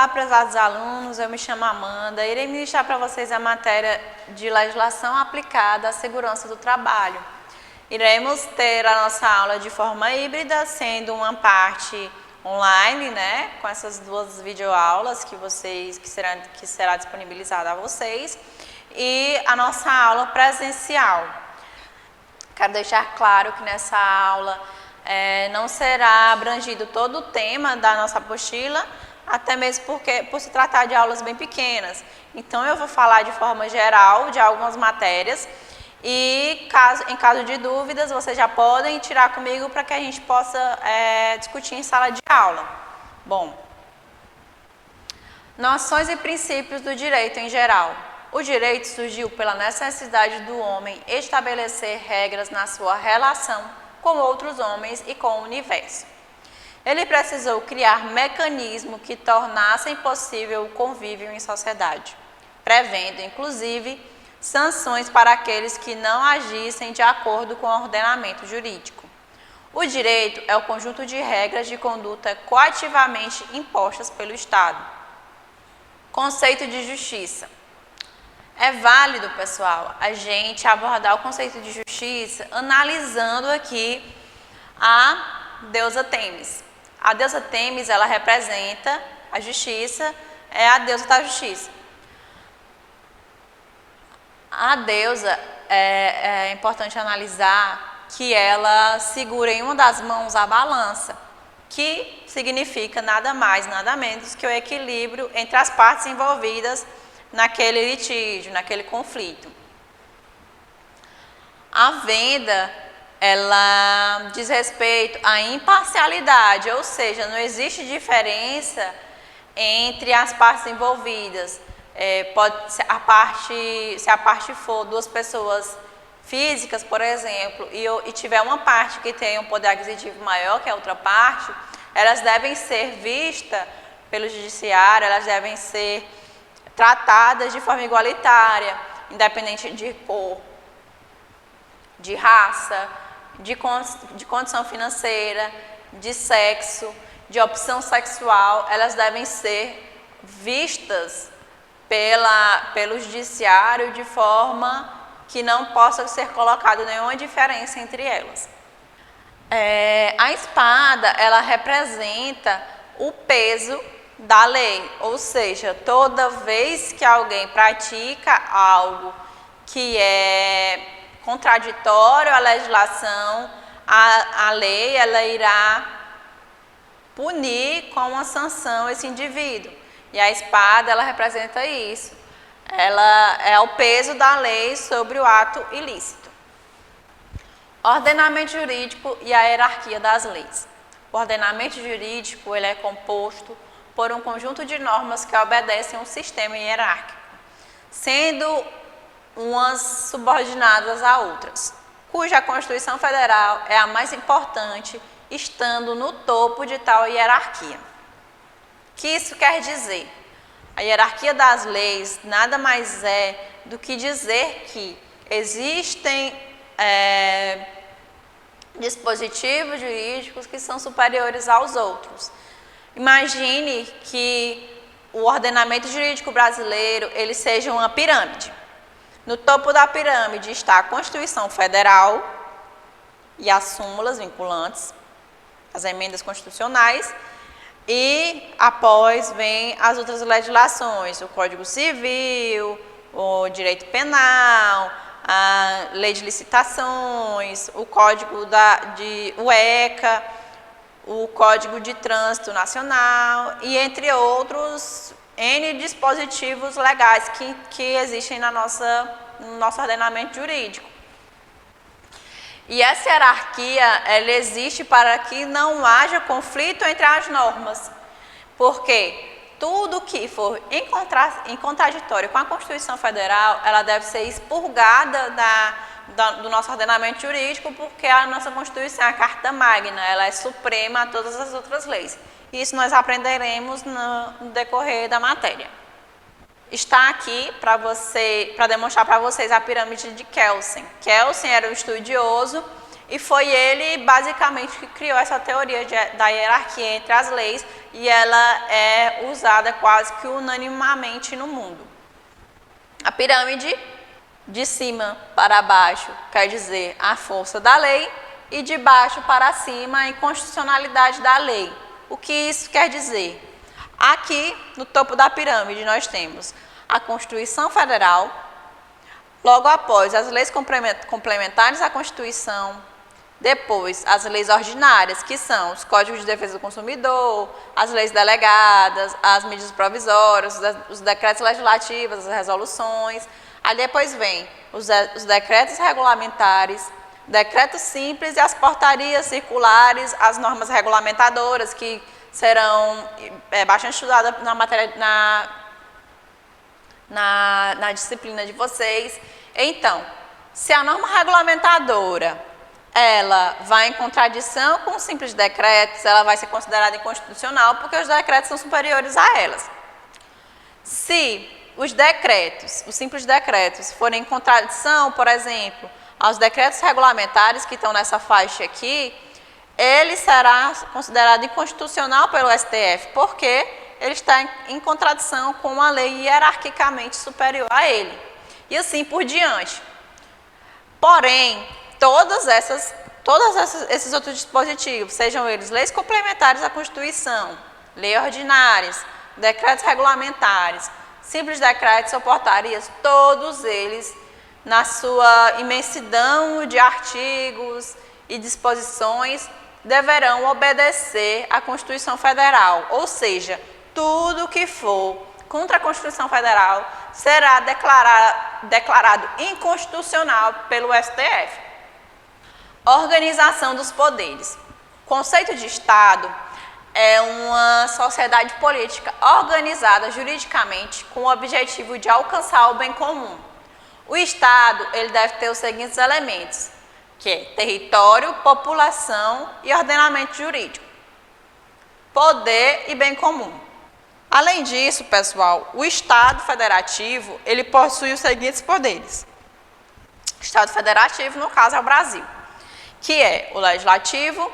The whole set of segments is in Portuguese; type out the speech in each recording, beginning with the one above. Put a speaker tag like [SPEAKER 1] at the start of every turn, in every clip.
[SPEAKER 1] Olá, prezados alunos, eu me chamo Amanda, irei ministrar para vocês a matéria de legislação aplicada à segurança do trabalho. Iremos ter a nossa aula de forma híbrida, sendo uma parte online, né, com essas duas videoaulas que será disponibilizada a vocês, e a nossa aula presencial. Quero deixar claro que nessa aula não será abrangido todo o tema da nossa apostila, até mesmo por se tratar de aulas bem pequenas. Então, eu vou falar de forma geral de algumas matérias e, em caso de dúvidas, vocês já podem tirar comigo para que a gente possa discutir em sala de aula. Bom, noções e princípios do direito em geral. O direito surgiu pela necessidade do homem estabelecer regras na sua relação com outros homens e com o universo. Ele precisou criar mecanismos que tornassem possível o convívio em sociedade, prevendo, inclusive, sanções para aqueles que não agissem de acordo com o ordenamento jurídico. O direito é o conjunto de regras de conduta coativamente impostas pelo Estado. Conceito de justiça. É válido, pessoal, a gente abordar o conceito de justiça analisando aqui a deusa Têmis. A deusa Têmis, ela representa a justiça, é a deusa da justiça. A deusa, é importante analisar que ela segura em uma das mãos a balança, que significa nada mais, nada menos que o equilíbrio entre as partes envolvidas naquele litígio, naquele conflito. A venda, ela diz respeito à imparcialidade, ou seja, não existe diferença entre as partes envolvidas. Se a parte for duas pessoas físicas, por exemplo, e tiver uma parte que tem um poder aquisitivo maior que a outra parte, elas devem ser vistas pelo judiciário, elas devem ser tratadas de forma igualitária, independente de cor, de raça, de condição financeira, de sexo, de opção sexual. Elas devem ser vistas pelo judiciário de forma que não possa ser colocada nenhuma diferença entre elas. A espada, ela representa o peso da lei, ou seja, toda vez que alguém pratica algo que é contraditório à legislação, a lei ela irá punir com uma sanção esse indivíduo. E a espada, ela representa isso. Ela é o peso da lei sobre o ato ilícito. Ordenamento jurídico e a hierarquia das leis. O ordenamento jurídico ele é composto por um conjunto de normas que obedecem a um sistema hierárquico, sendo umas subordinadas a outras, cuja Constituição Federal é a mais importante, estando no topo de tal hierarquia. O que isso quer dizer? A hierarquia das leis nada mais é do que dizer que existem dispositivos jurídicos que são superiores aos outros. Imagine que o ordenamento jurídico brasileiro ele seja uma pirâmide. No topo da pirâmide está a Constituição Federal e as súmulas vinculantes, as emendas constitucionais, e após vem as outras legislações, o Código Civil, o Direito Penal, a Lei de Licitações, o Código o ECA, o Código de Trânsito Nacional e entre outros N dispositivos legais que existem no nosso ordenamento jurídico. E essa hierarquia, ela existe para que não haja conflito entre as normas, porque tudo que for em contraditório com a Constituição Federal, ela deve ser expurgada do nosso ordenamento jurídico, porque a nossa Constituição é a Carta Magna, ela é suprema a todas as outras leis. Isso nós aprenderemos no decorrer da matéria. Está aqui para demonstrar para vocês a pirâmide de Kelsen. Kelsen era um estudioso e foi ele basicamente que criou essa teoria da hierarquia entre as leis e ela é usada quase que unanimamente no mundo. A pirâmide, de cima para baixo, quer dizer a força da lei, e de baixo para cima a inconstitucionalidade da lei. O que isso quer dizer? Aqui, no topo da pirâmide, nós temos a Constituição Federal, logo após as leis complementares à Constituição, depois as leis ordinárias, que são os Códigos de Defesa do Consumidor, as leis delegadas, as medidas provisórias, os decretos legislativos, as resoluções. Aí depois vem os decretos regulamentares, decretos simples e as portarias circulares, as normas regulamentadoras, que serão bastante estudadas na matéria, na disciplina de vocês. Então, se a norma regulamentadora ela vai em contradição com os simples decretos, ela vai ser considerada inconstitucional porque os decretos são superiores a elas. Se os decretos, os simples decretos, forem em contradição, por exemplo, aos decretos regulamentares que estão nessa faixa aqui, ele será considerado inconstitucional pelo STF, porque ele está em contradição com uma lei hierarquicamente superior a ele. E assim por diante. Porém, todos esses outros dispositivos, sejam eles leis complementares à Constituição, leis ordinárias, decretos regulamentares, simples decretos ou portarias, todos eles, na sua imensidão de artigos e disposições, deverão obedecer à Constituição Federal, ou seja, tudo que for contra a Constituição Federal será declarado inconstitucional pelo STF. Organização dos poderes. O conceito de Estado é uma sociedade política organizada juridicamente com o objetivo de alcançar o bem comum. O Estado ele deve ter os seguintes elementos, que é território, população e ordenamento jurídico. Poder e bem comum. Além disso, pessoal, o Estado federativo ele possui os seguintes poderes. O Estado federativo, no caso, é o Brasil, que é o legislativo,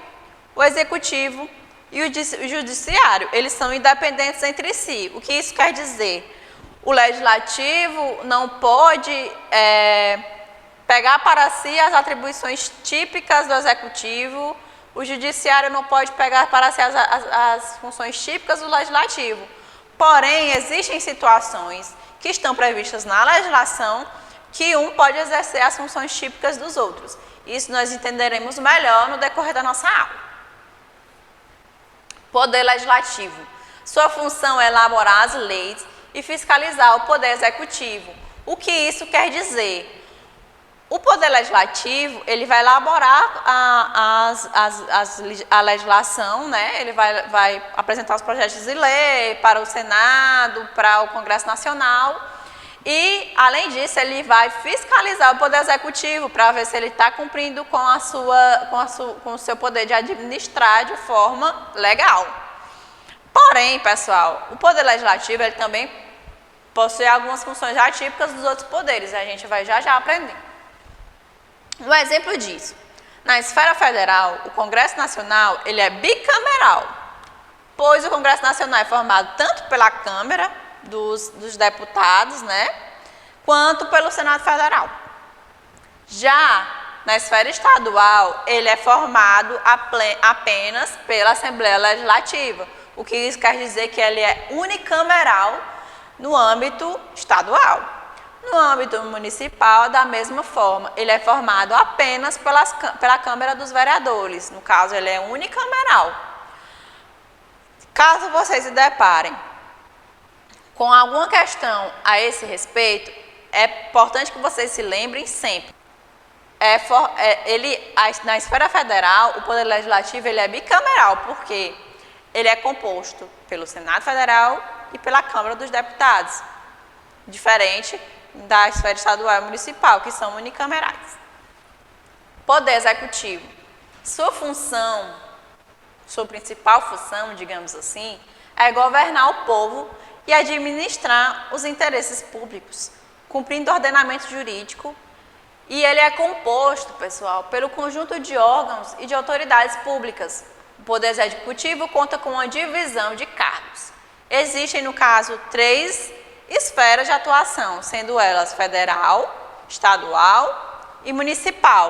[SPEAKER 1] o executivo e o judiciário. Eles são independentes entre si. O que isso quer dizer? O legislativo não pode pegar para si as atribuições típicas do executivo, o judiciário não pode pegar para si as funções típicas do legislativo. Porém, existem situações que estão previstas na legislação que um pode exercer as funções típicas dos outros. Isso nós entenderemos melhor no decorrer da nossa aula. Poder legislativo. Sua função é elaborar as leis e fiscalizar o poder executivo. O que isso quer dizer? O poder legislativo, ele vai elaborar a legislação, né? Ele vai apresentar os projetos de lei para o Senado, para o Congresso Nacional. E, além disso, ele vai fiscalizar o poder executivo para ver se ele está cumprindo com o seu poder de administrar de forma legal. Porém, pessoal, o poder legislativo ele também possui algumas funções atípicas dos outros poderes. A gente vai já aprender. Um exemplo disso, na esfera federal, o Congresso Nacional ele é bicameral, pois o Congresso Nacional é formado tanto pela Câmara dos deputados, né, quanto pelo Senado Federal. Já na esfera estadual, ele é formado apenas pela Assembleia Legislativa, o que isso quer dizer que ele é unicameral no âmbito estadual. No âmbito municipal, da mesma forma, ele é formado apenas pela Câmara dos Vereadores, no caso, ele é unicameral. Caso vocês se deparem com alguma questão a esse respeito, é importante que vocês se lembrem sempre. Na esfera federal, o Poder Legislativo ele é bicameral, porque ele é composto pelo Senado Federal e pela Câmara dos Deputados, diferente da esfera estadual e municipal, que são unicamerais. Poder Executivo. Sua principal função, digamos assim, é governar o povo e administrar os interesses públicos, cumprindo o ordenamento jurídico E ele é composto, pessoal, pelo conjunto de órgãos e de autoridades públicas. O Poder Executivo conta com uma divisão de cargos. Existem, no caso, 3 esferas de atuação, sendo elas federal, estadual e municipal.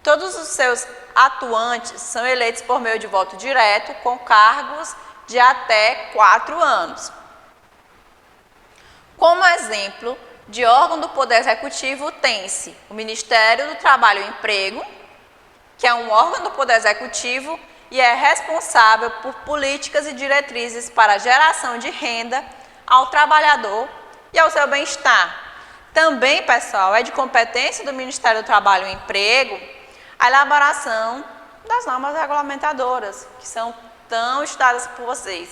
[SPEAKER 1] Todos os seus atuantes são eleitos por meio de voto direto, com cargos de até 4 anos. Como exemplo de órgão do Poder Executivo, tem-se o Ministério do Trabalho e Emprego, que é um órgão do Poder Executivo e é responsável por políticas e diretrizes para a geração de renda ao trabalhador e ao seu bem-estar. Também, pessoal, é de competência do Ministério do Trabalho e Emprego a elaboração das normas regulamentadoras, que são tão estudadas por vocês.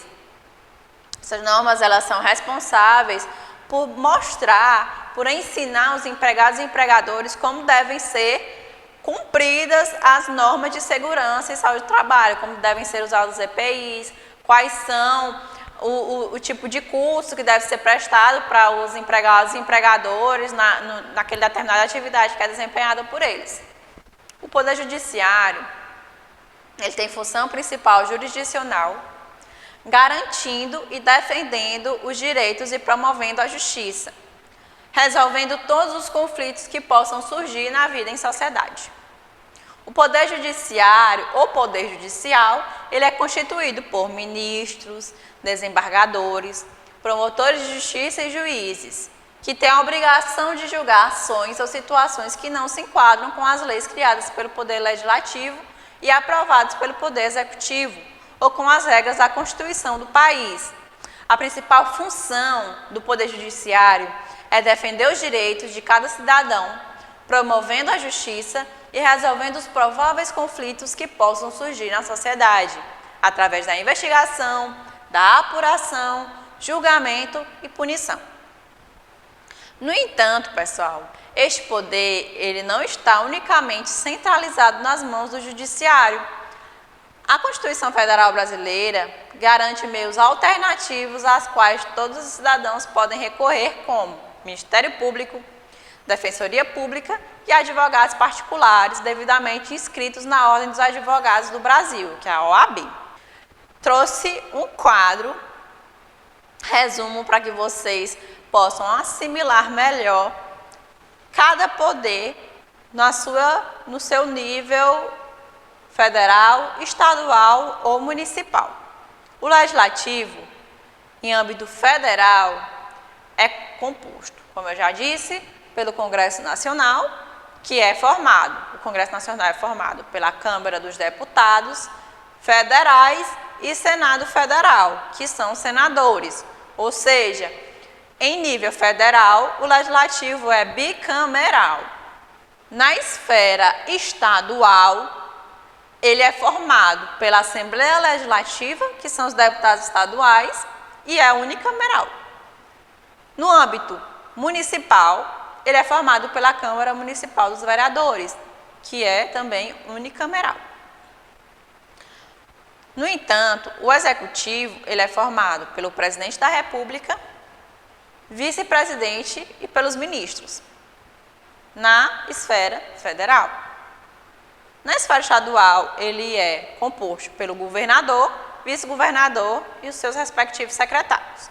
[SPEAKER 1] Essas normas, elas são responsáveis por mostrar, por ensinar os empregados e empregadores como devem ser cumpridas as normas de segurança e saúde do trabalho, como devem ser usados os EPIs, quais são o tipo de curso que deve ser prestado para os empregados e empregadores naquela determinada atividade que é desempenhada por eles. O Poder Judiciário, ele tem função principal jurisdicional, garantindo e defendendo os direitos e promovendo a justiça, resolvendo todos os conflitos que possam surgir na vida em sociedade. O Poder Judiciário, ou Poder Judicial, ele é constituído por ministros, desembargadores, promotores de justiça e juízes, que têm a obrigação de julgar ações ou situações que não se enquadram com as leis criadas pelo Poder Legislativo e aprovadas pelo Poder Executivo, ou com as regras da Constituição do país. A principal função do Poder Judiciário é defender os direitos de cada cidadão, promovendo a justiça e resolvendo os prováveis conflitos que possam surgir na sociedade, através da investigação, da apuração, julgamento e punição. No entanto, pessoal, este poder ele não está unicamente centralizado nas mãos do Judiciário. A Constituição Federal Brasileira garante meios alternativos às quais todos os cidadãos podem recorrer, como Ministério Público, Defensoria Pública e advogados particulares devidamente inscritos na Ordem dos Advogados do Brasil, que é a OAB. Trouxe um quadro, resumo para que vocês possam assimilar melhor cada poder no seu nível federal, estadual ou municipal. O Legislativo, em âmbito federal, é composto, como eu já disse, pelo Congresso Nacional, que é formado, o Congresso Nacional é formado pela Câmara dos Deputados Federais e Senado Federal, que são senadores, ou seja, em nível federal, o Legislativo é bicameral. Na esfera estadual, ele é formado pela Assembleia Legislativa, que são os deputados estaduais, e é unicameral. No âmbito municipal, ele é formado pela Câmara Municipal dos Vereadores, que é também unicameral. No entanto, o Executivo ele é formado pelo Presidente da República, Vice-Presidente e pelos ministros, na esfera federal. Na esfera estadual, ele é composto pelo governador, vice-governador e os seus respectivos secretários.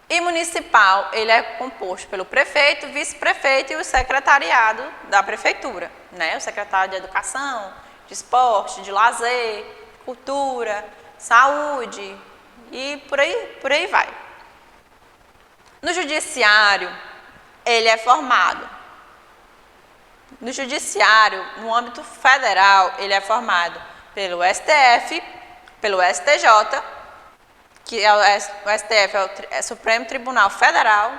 [SPEAKER 1] E municipal, ele é composto pelo prefeito, vice-prefeito e o secretariado da prefeitura, né? O secretário de Educação, de Esporte, de Lazer, Cultura, Saúde e por aí vai. No Judiciário, ele é formado. No Judiciário, no âmbito federal, ele é formado pelo STF, pelo STJ, que é o STF é o Supremo Tribunal Federal,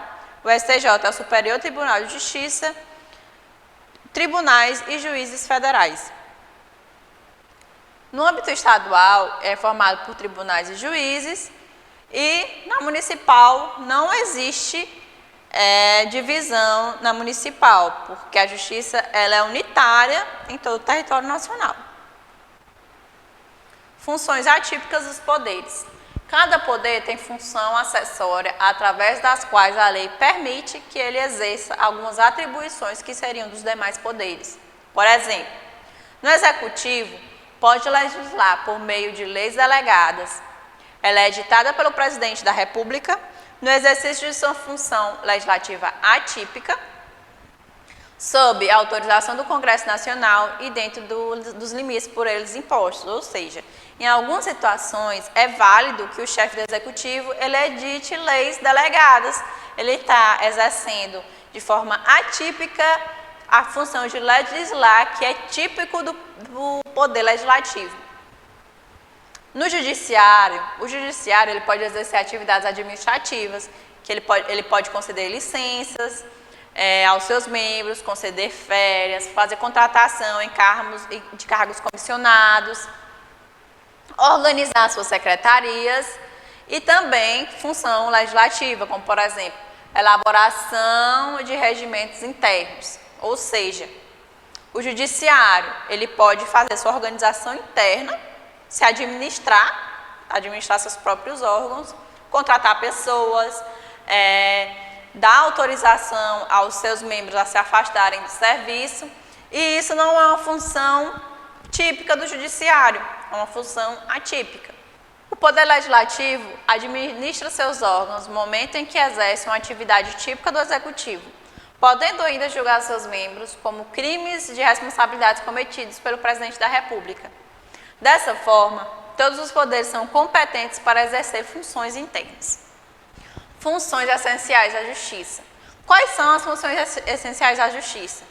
[SPEAKER 1] o STJ é o Superior Tribunal de Justiça, tribunais e juízes federais. No âmbito estadual, é formado por tribunais e juízes, e na municipal não existe divisão na municipal, porque a justiça ela é unitária em todo o território nacional. Funções atípicas dos poderes. Cada poder tem função acessória através das quais a lei permite que ele exerça algumas atribuições que seriam dos demais poderes. Por exemplo, no Executivo, pode legislar por meio de leis delegadas. Ela é editada pelo Presidente da República no exercício de sua função legislativa atípica, sob a autorização do Congresso Nacional e dentro dos limites por eles impostos, ou seja, em algumas situações é válido que o chefe do Executivo ele edite leis delegadas, ele está exercendo de forma atípica a função de legislar, que é típico do poder legislativo. No Judiciário, o Judiciário ele pode exercer atividades administrativas, que ele pode conceder licenças aos seus membros, conceder férias, fazer contratação de cargos comissionados, organizar suas secretarias e também função legislativa, como por exemplo, elaboração de regimentos internos, ou seja, o Judiciário ele pode fazer sua organização interna, se administrar seus próprios órgãos, contratar pessoas, dar autorização aos seus membros a se afastarem do serviço, e isso não é uma função típica do Judiciário, é uma função atípica. O Poder Legislativo administra seus órgãos no momento em que exerce uma atividade típica do Executivo, podendo ainda julgar seus membros como crimes de responsabilidades cometidos pelo Presidente da República. Dessa forma, todos os poderes são competentes para exercer funções internas. Funções essenciais da Justiça. Quais são as funções essenciais da Justiça?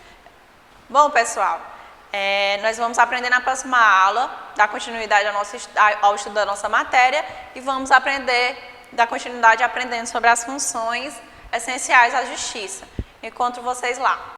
[SPEAKER 1] Bom, pessoal, nós vamos aprender na próxima aula, dar continuidade ao estudo da nossa matéria e vamos dar continuidade aprendendo sobre as funções essenciais da Justiça. Encontro vocês lá.